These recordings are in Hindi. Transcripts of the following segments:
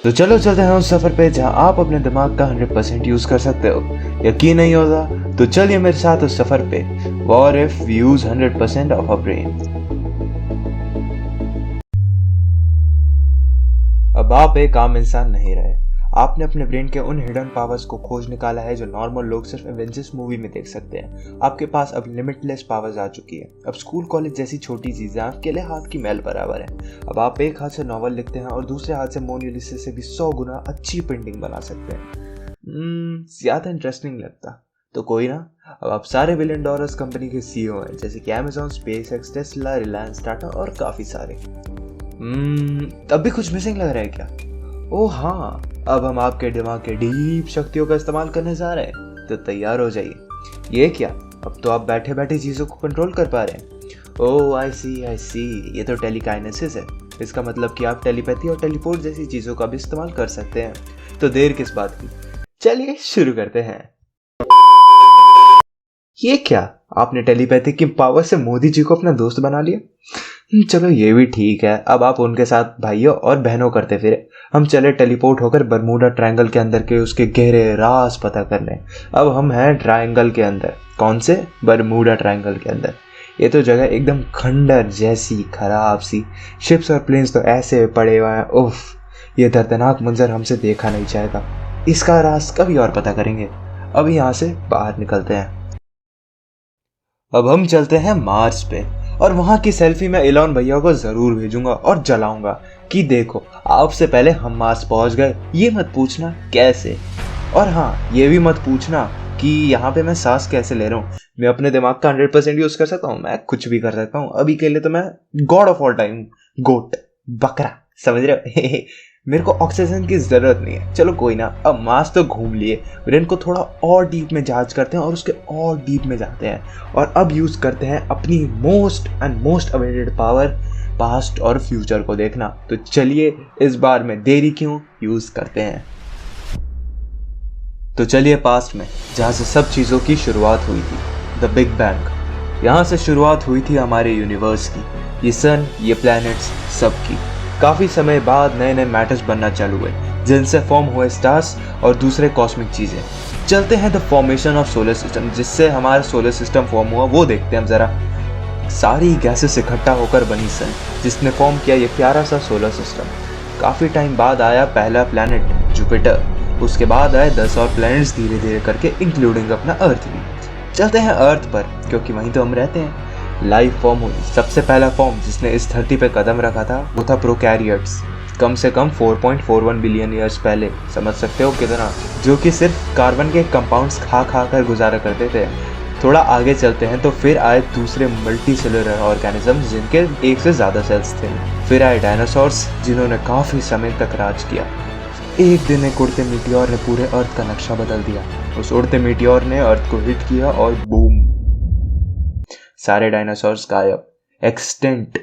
तो चलो चलते हैं उस सफर पे जहां आप अपने दिमाग का 100% यूज कर सकते हो। यकीन नहीं होता तो चलिए मेरे साथ उस सफर पे। What if we use 100% of our brain? अब आप एक आम इंसान नहीं रहे। आपने अपने ब्रेन के उन हिडन पावर्स को खोज निकाला है जो नॉर्मल लोग सिर्फ एवेंजर्स मूवी में देख सकते हैं। आपके पास अब लिमिटलेस पावर्स आ चुकी है। अब स्कूल कॉलेज जैसी छोटी चीजें आपके लिए हाथ की मैल बराबर है। अब आप एक हाथ से नॉवल लिखते हैं और दूसरे हाथ से मोनालिसा से भी 100 गुना अच्छी पेंटिंग बना सकते हैं। ज्यादा इंटरेस्टिंग लगता तो कोई ना। अब आप सारे $1 बिलियन कंपनी के सीईओ हैं, जैसे कि Amazon, SpaceX, Tesla, Reliance, Tata और काफी सारे। तब भी कुछ मिसिंग लग रहा है क्या? ओह हाँ, अब हम आपके दिमाग के डीप शक्तियों का इस्तेमाल करने जा रहे हैं, तो तैयार हो जाइए। ये क्या, अब तो आप बैठे बैठे चीजों को कंट्रोल कर पा रहे हैं। ओह आई सी, ये तो टेलीकाइनेसिस है। इसका मतलब कि आप टेलीपैथी और टेलीपोर्ट जैसी चीजों का भी इस्तेमाल कर सकते हैं। तो देर किस बात की, चलिए शुरू करते हैं। ये क्या, आपने टेलीपैथी की पावर से मोदी जी को अपना दोस्त बना लिया? चलो ये भी ठीक है। अब आप उनके साथ भाइयों और बहनों करते फिरे, हम चले टेलीपोर्ट होकर बरमूडा ट्रायंगल के अंदर के उसके गहरे राज पता करने। अब हम हैं ट्रायंगल के अंदर। कौन से? बरमूडा ट्रायंगल के अंदर। ये तो जगह एकदम खंडर जैसी खराब सी, शिप्स और प्लेन्स तो ऐसे पड़े हुए हैं। उफ, ये दर्दनाक मंजर हमसे देखा नहीं जाएगा। इसका राज कभी और पता करेंगे। अब यहाँ से बाहर निकलते हैं। अब हम चलते हैं मार्स पे, और वहां की सेल्फी मैं इलॉन भैया को जरूर भेजूंगा और जलाऊंगा कि देखो आपसे पहले हम मार्स पहुंच गए। ये मत पूछना कैसे, और हाँ ये भी मत पूछना कि यहाँ पे मैं सांस कैसे ले रहा हूँ। मैं अपने दिमाग का 100% यूज कर सकता हूँ, मैं कुछ भी कर सकता हूँ। अभी के लिए तो मैं गॉड ऑफ ऑल टाइम, गोट, बकरा, समझ रहे हो? मेरे को ऑक्सीजन की जरूरत नहीं है। चलो कोई ना, अब मार्स तो घूम लिए, ब्रेन को थोड़ा और डीप में जांच करते हैं और उसके और डीप में जाते हैं, और अब यूज करते हैं अपनी मोस्ट अवेटेड पावर, पास्ट और फ्यूचर को देखना। तो चलिए इस बार में देरी क्यों, यूज करते हैं। तो चलिए पास्ट में, जहां से सब चीजों की शुरुआत हुई थी, द बिग बैंग। यहाँ से शुरुआत हुई थी हमारे यूनिवर्स की। ये सन, ये प्लैनेट्स, सबकी। काफी समय बाद नए नए मैटर्स बनना चालू हुए, जिनसे फॉर्म हुए स्टार्स और दूसरे कॉस्मिक चीजें। चलते हैं the formation of solar system, जिससे हमारा सोलर सिस्टम फॉर्म हुआ, वो देखते हैं हम जरा। सारी गैसेस इकट्ठा होकर बनी सन, जिसने फॉर्म किया ये प्यारा सा सोलर सिस्टम। काफी टाइम बाद आया पहला प्लैनेट, जुपिटर। उसके बाद आए 10 और प्लैनेट्स धीरे धीरे करके, इंक्लूडिंग अपना अर्थ भी। चलते हैं अर्थ पर, क्योंकि वहीं तो हम रहते हैं। लाइफ फॉर्म हुई। सबसे पहला फॉर्म जिसने इस धरती पे कदम रखा था वो था प्रोकैरियोट्स, कम से कम 4.41 बिलियन ईयर्स पहले। समझ सकते हो कितना, जो कि सिर्फ कार्बन के कंपाउंड्स खा खा कर गुजारा करते थे। थोड़ा आगे चलते हैं तो फिर आए दूसरे मल्टी सेलुलर ऑर्गेनिजम्स, जिनके एक से ज्यादा सेल्स थे। फिर आए डायनासोर्स, जिन्होंने काफी समय तक राज किया। एक दिन एक उड़ते मीटियोर ने पूरे अर्थ का नक्शा बदल दिया। उस उड़ते मीटियोर ने अर्थ को हिट किया और बूम, सारे डायनासोर्स गायब, एक्सटेंट।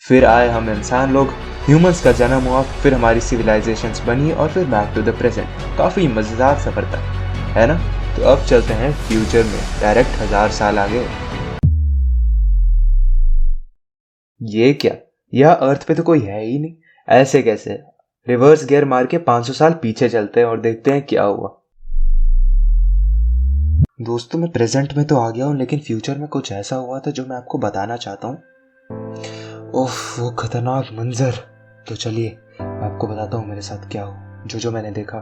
फिर आए हम इंसान लोग, ह्यूमंस का जन्म हुआ, फिर हमारी सिविलाइजेशंस बनी, और फिर बैक टू द प्रेजेंट। काफी मजेदार सफर था, है ना? तो अब चलते हैं फ्यूचर में, डायरेक्ट 1000 साल आगे। ये क्या, यह अर्थ पे तो कोई है ही नहीं। ऐसे कैसे? रिवर्स गियर मार के 500 साल पीछे चलते हैं और देखते हैं क्या हुआ। दोस्तों मैं प्रेजेंट में तो आ गया हूँ, लेकिन फ्यूचर में कुछ ऐसा हुआ था जो मैं आपको बताना चाहता हूँ। ओफ, वो खतरनाक मंजर। तो चलिए मैं आपको बताता हूँ मेरे साथ क्या हुआ। जो मैंने देखा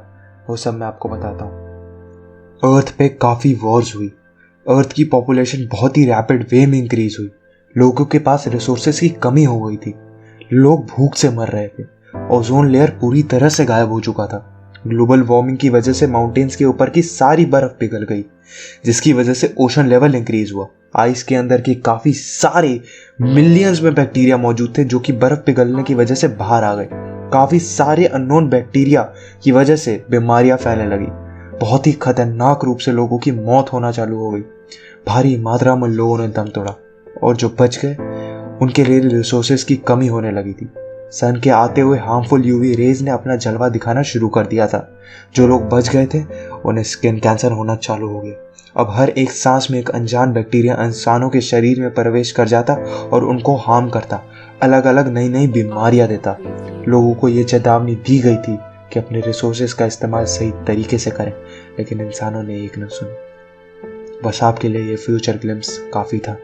वो सब मैं आपको बताता हूँ। अर्थ पे काफी वॉर्स हुई। अर्थ की पॉपुलेशन बहुत ही रैपिड वे में इंक्रीज हुई। लोगों के पास रिसोर्सेज की कमी हो गई थी। लोग भूख से मर रहे थे। ओजोन लेयर पूरी तरह से गायब हो चुका था। ग्लोबल वार्मिंग की वजह से माउंटेन्स के ऊपर की सारी बर्फ पिघल गई, जिसकी वजह से ओशन लेवल इंक्रीज हुआ। आइस के अंदर की काफी सारे मिलियंस में बैक्टीरिया मौजूद थे, जो कि बर्फ पिघलने की वजह से बाहर आ गए। काफी सारे अननोन बैक्टीरिया की वजह से बीमारियां फैलने लगी। बहुत ही खतरनाक रूप से लोगों की मौत होना चालू हो गई। भारी मात्रा में लोगों ने दम तोड़ा, और जो बच गए उनके लिए रिसोर्सेज की कमी होने लगी थी। सन के आते हुए हार्मफुल यूवी रेज ने अपना जलवा दिखाना शुरू कर दिया था। जो लोग बच गए थे उन्हें स्किन कैंसर होना चालू हो गया। अब हर एक सांस में एक अनजान बैक्टीरिया इंसानों के शरीर में प्रवेश कर जाता और उनको हार्म करता, अलग अलग नई नई बीमारियां देता। लोगों को ये चेतावनी दी गई थी कि अपने रिसोर्सेज का इस्तेमाल सही तरीके से करें, लेकिन इंसानों ने एक न सुनी। बस आपके लिए ये फ्यूचर ग्लिम्स काफ़ी था।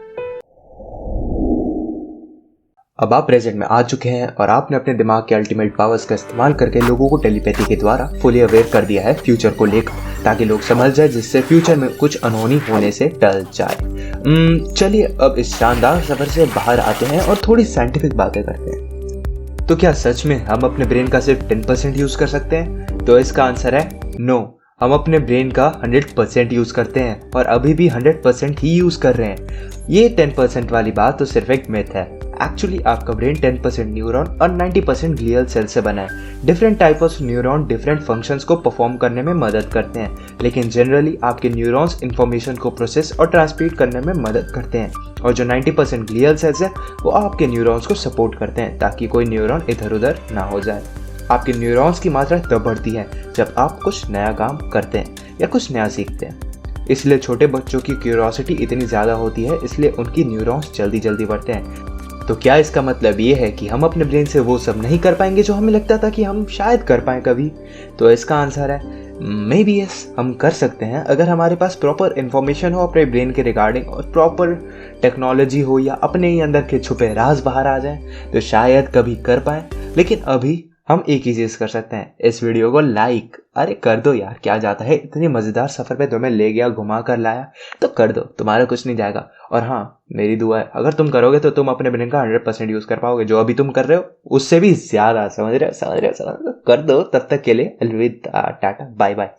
अब आप प्रेजेंट में आ चुके हैं और आपने अपने दिमाग के अल्टीमेट पावर्स का इस्तेमाल करके लोगों को टेलीपैथी के द्वारा फुली अवेयर कर दिया है फ्यूचर को लेकर, ताकि लोग समझ जाए, जिससे फ्यूचर में कुछ अनहोनी होने से टल जाए। चलिए अब इस शानदार सफर से बाहर आते हैं और थोड़ी साइंटिफिक बातें करते हैं। तो क्या सच में हम अपने ब्रेन का सिर्फ 10% यूज कर सकते हैं? तो इसका आंसर है नो। हम अपने ब्रेन का 100% यूज करते हैं और अभी भी 100% ही यूज कर रहे हैं। ये 10% वाली बात तो सिर्फ एक मिथ है। एक्चुअली आपका ब्रेन 10% न्यूरॉन और 90% ग्लियल सेल से बना है। Different type of neuron different functions को परफॉर्म करने में मदद करते हैं, लेकिन जनरली आपके न्यूरॉन्स इंफॉर्मेशन को प्रोसेस और ट्रांसमिट करने में मदद करते हैं, और जो 90% ग्लियल सेल्स है वो आपके न्यूरॉन्स को सपोर्ट करते हैं ताकि कोई न्यूरॉन इधर उधर ना हो जाए। आपके न्यूरॉन्स की मात्रा तब बढ़ती है जब आप कुछ नया काम करते हैं या कुछ नया सीखते हैं। इसलिए छोटे बच्चों की क्यूरियोसिटी इतनी ज़्यादा होती है, इसलिए उनकी न्यूरॉन्स जल्दी जल्दी बढ़ते हैं। तो क्या इसका मतलब ये है कि हम अपने ब्रेन से वो सब नहीं कर पाएंगे जो हमें लगता था कि हम शायद कर पाएं कभी? तो इसका आंसर है मे बी यस, हम कर सकते हैं अगर हमारे पास प्रॉपर इन्फॉर्मेशन हो अपने ब्रेन के रिगार्डिंग और प्रॉपर टेक्नोलॉजी हो या अपने ही अंदर के छुपे राज बाहर आ जाएं, तो शायद कभी कर पाएं। लेकिन अभी हम एक ही चीज़ कर सकते हैं, इस वीडियो को लाइक अरे कर दो यार, क्या जाता है, इतनी मज़ेदार सफ़र पे तुम्हें ले गया, घुमा कर लाया, तो कर दो, तुम्हारा कुछ नहीं जाएगा। और हाँ, मेरी दुआ है अगर तुम करोगे तो तुम अपने ब्रेन का 100% यूज़ कर पाओगे, जो अभी तुम कर रहे हो उससे भी ज़्यादा। समझ रहे हो? कर दो। तब तक के लिए अलविदा, टाटा, बाय बाय।